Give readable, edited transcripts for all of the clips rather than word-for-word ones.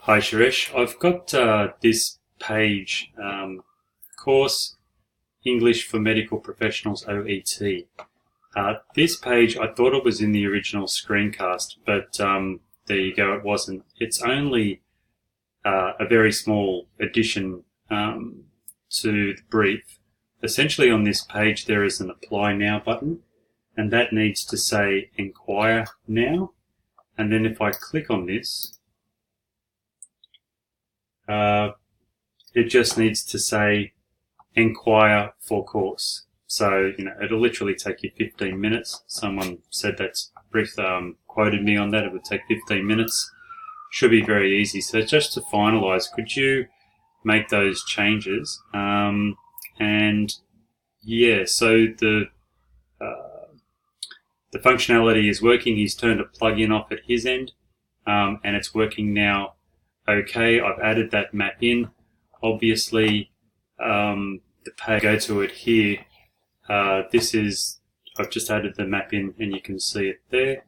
Hi Suresh, I've got this page, course English for Medical Professionals OET. This page, I thought it was in the original screencast, but there you go, it wasn't. It's only a very small addition to the brief. Essentially on this page there is an Apply Now button, and that needs to say Enquire Now. And then if I click on this, it just needs to say Enquire for course. So, it'll literally take you 15 minutes. Someone said that's brief, quoted me on that. It would take 15 minutes. Should be very easy. So just to finalize, could you make those changes? And yeah, so the functionality is working. He's turned a plugin off at his end, and it's working now. Okay, I've added that map in. Obviously, the page, go to it here. I've just added the map in and you can see it there.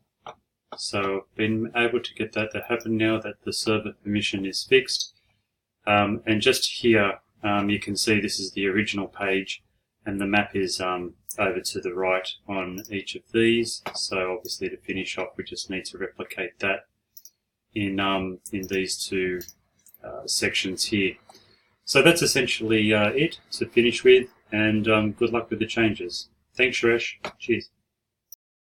So I've been able to get that to happen now that the server permission is fixed. And just here, you can see this is the original page and the map is over to the right on each of these. So obviously to finish off, we just need to replicate that in these two sections here. So that's essentially it to finish with, and good luck with the changes. Thanks, Suresh. Cheers.